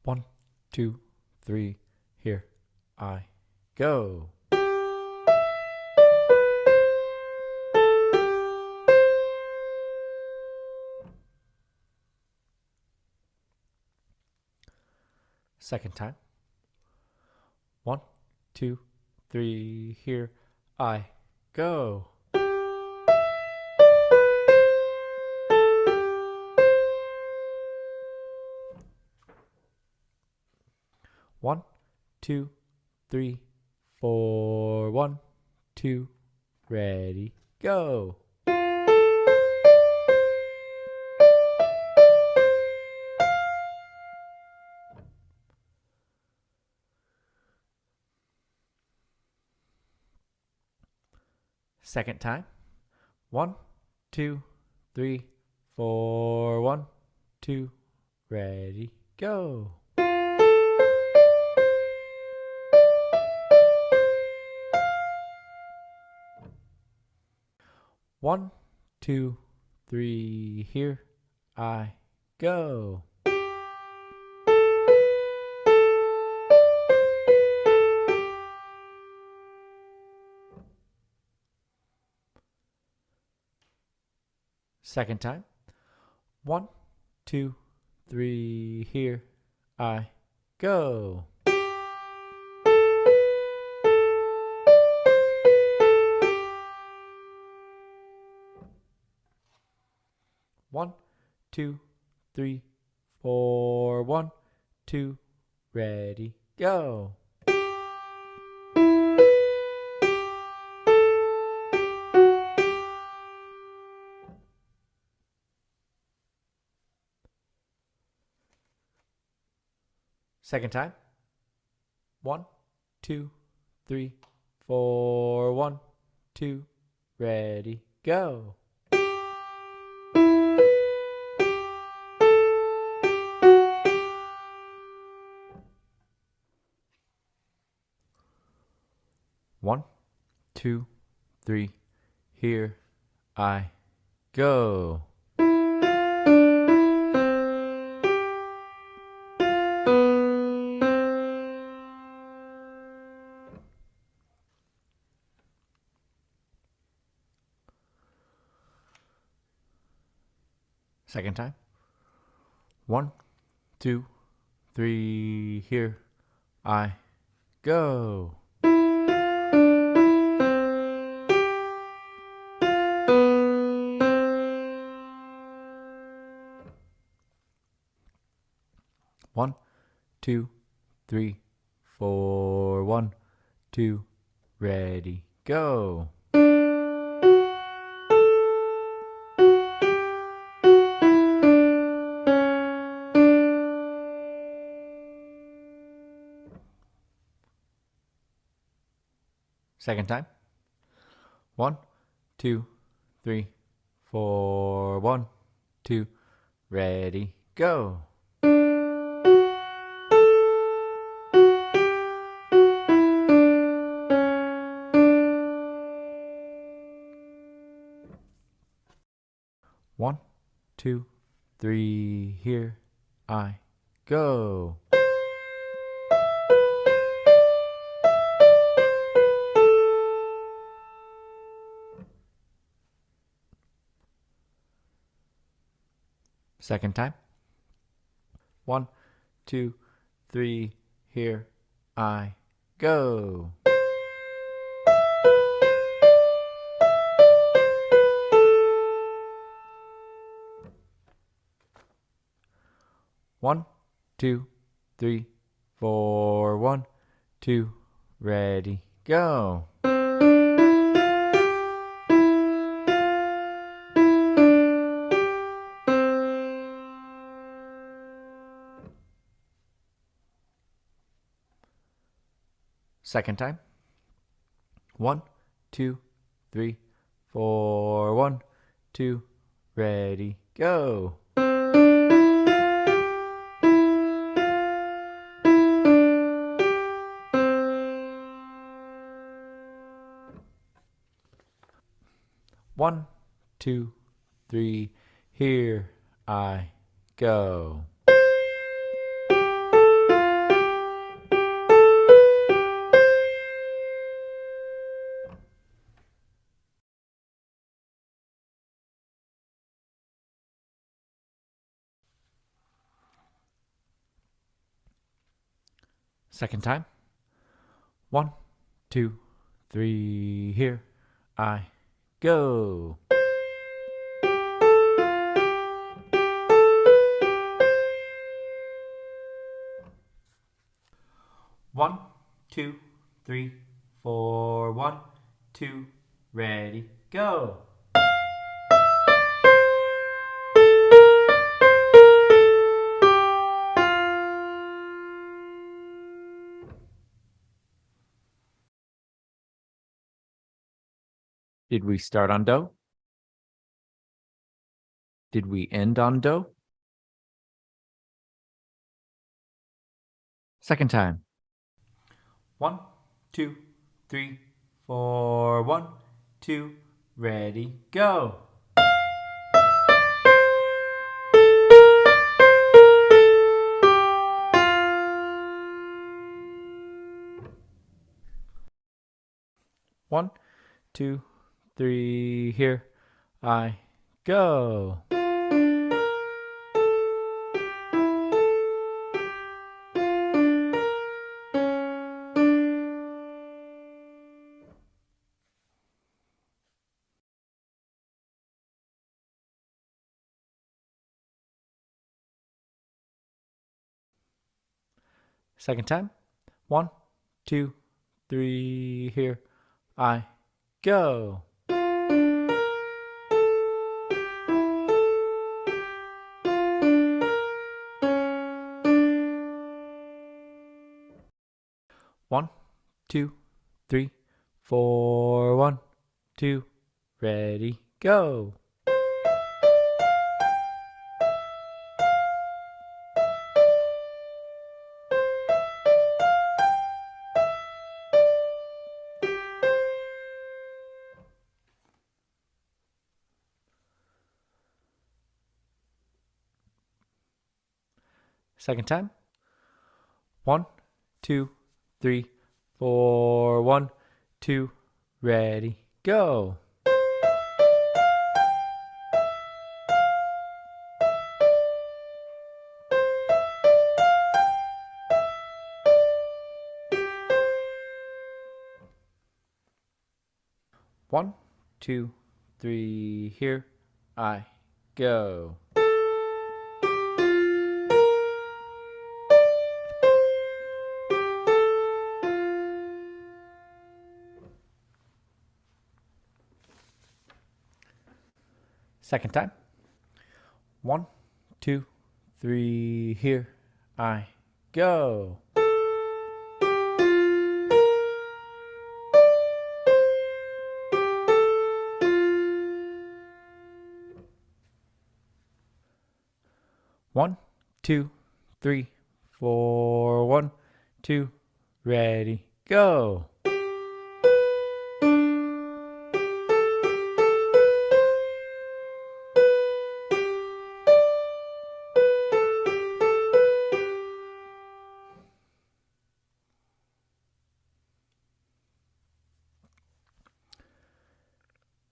1, 2, 3, here I go. Second time. 1, 2, 3, here I go. One, two, three, four. 1, 2, ready, go. Second time. 1, 2, 3, 4. 1, 2, ready, go. One, two, three, here I go. Second time. 1, 2, 3, here I go. One, 2, 3, 4. 1, 2, ready, go. Second time. 1, 2, 3, 4. 1, 2, ready, go. One, two, three, here I go. Second time. 1, 2, 3, here I go. One, 2, 3, 4. 1, 2, ready, go. Second time. 1, 2, 3, 4. 1, 2, ready, go. One, two, three, here I go. Second time. 1, 2, 3, here I go. One, 2, 3, 4. 1, 2, ready, go. Second time. 1, 2, 3, 4. 1, 2, ready, go. One, 2, 3, here I go. Second time. 1, 2, 3, here I go. One, two, three, four, 1, 2, ready, go. Did we start on do? Did we end on do? Second time. 1, 2, 3, 4, 1, 2, ready, go. One, 2, 3, here I go. Second time. 1, 2, 3, here I go. One, 2, 3, 4, 1, 2, ready, go. Second time. 1, 2, 3, 4, 1, 2, ready, go. One, 2, 3, here I go. Second time. 1, 2, 3, here I go. One, 2, 3, 4, 1, 2, ready, go.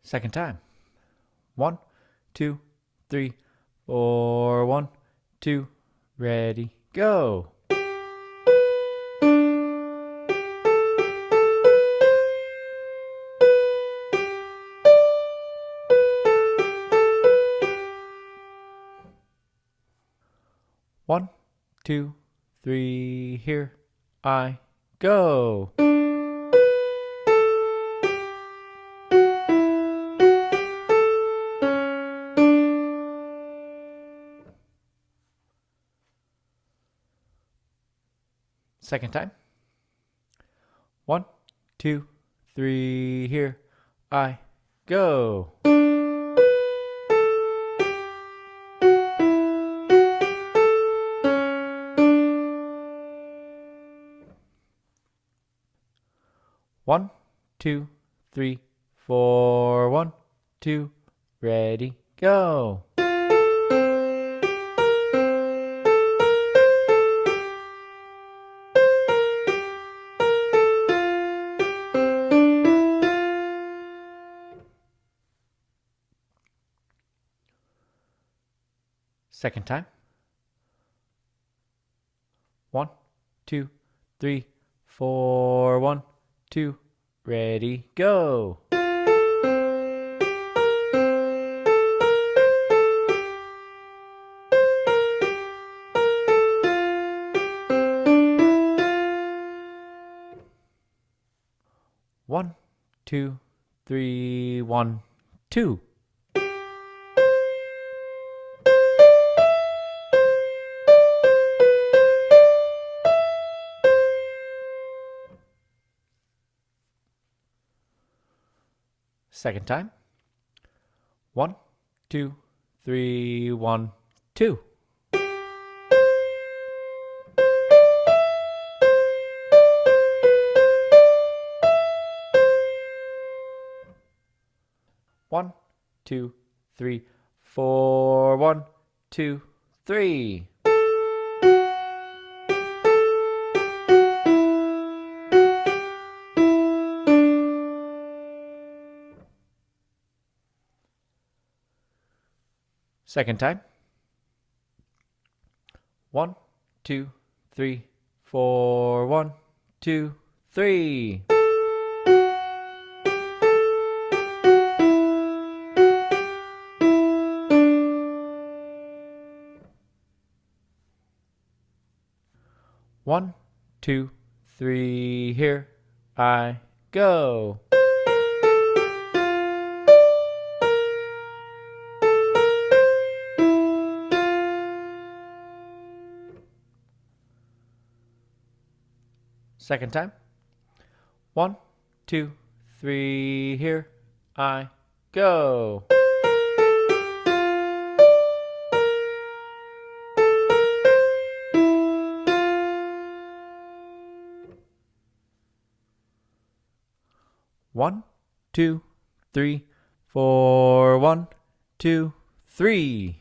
Second time. 1, 2, 3, 4, 1, 2, ready, go. One, 2, 3, here I go. Second time. 1, 2, 3, here I go. One, 2, 3, 4, 1, 2, ready, go. Second time. 1, 2, 3, 4, 1, 2, ready, go. One, two, three, 1, 2. Second time. 1, 2, 3, 1, 2. One, two, three, 4, 1, 2, 3. Second time. 1, 2, 3, 4, 1, 2, 3. One, two, three, here I go. Second time. 1, 2, 3, here I go. One, two, three, 4, 1, 2, 3.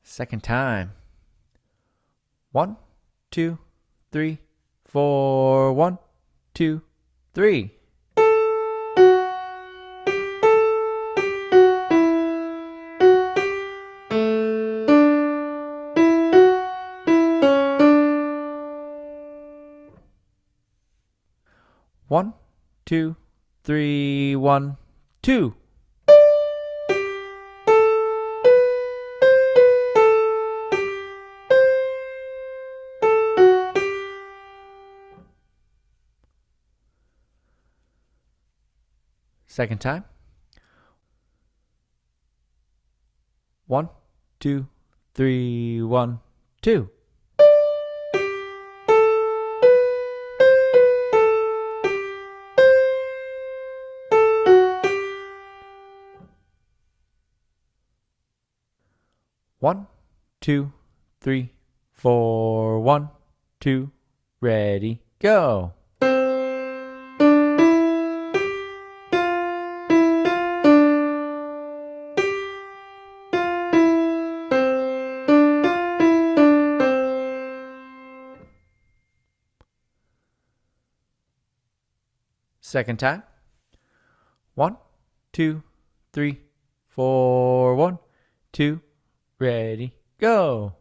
Second time. 1, 2, 3, 4, 1, 2, 3. One, two, three, 1, 2. Second time. 1, 2, 3, 1, 2. One, two, three, 4, 1, 2, ready, go. Second time. 1, 2, 3, 4, 1, 2, ready, go.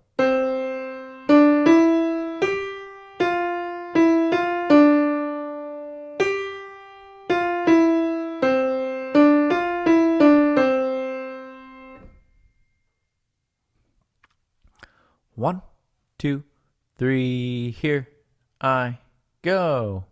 One, two, three, here I go.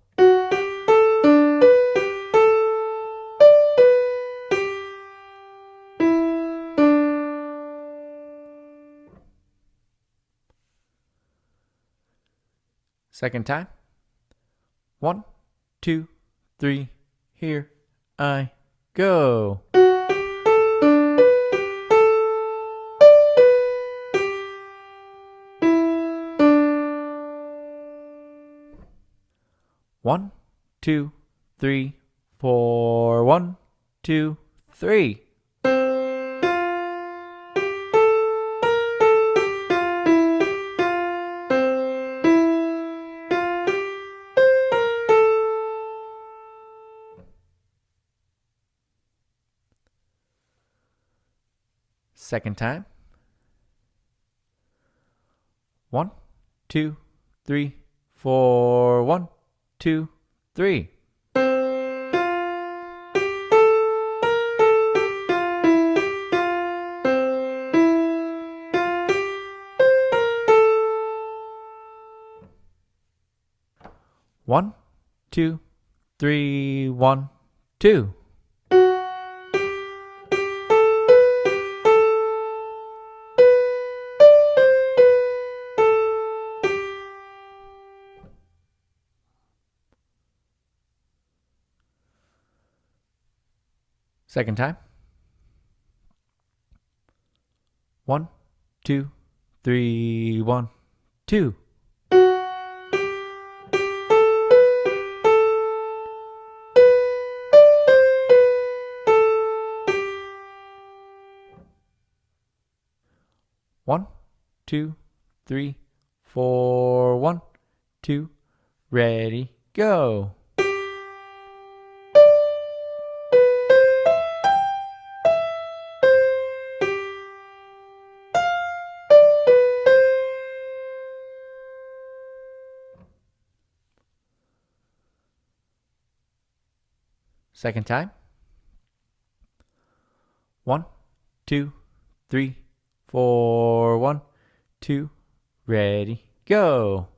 Second time. 1, 2, 3, here I go. One, two, three, 4, 1, 2, 3. Second time. 1, 2, 3, 4. 1, 2, 3. One, two, three, 1, 2. Second time. 1, 2, 3, 1, 2. One, 2, 3, 4. 1, 2. Ready, go. Second time. 1, 2, 3, 4. 1, 2. Ready, go.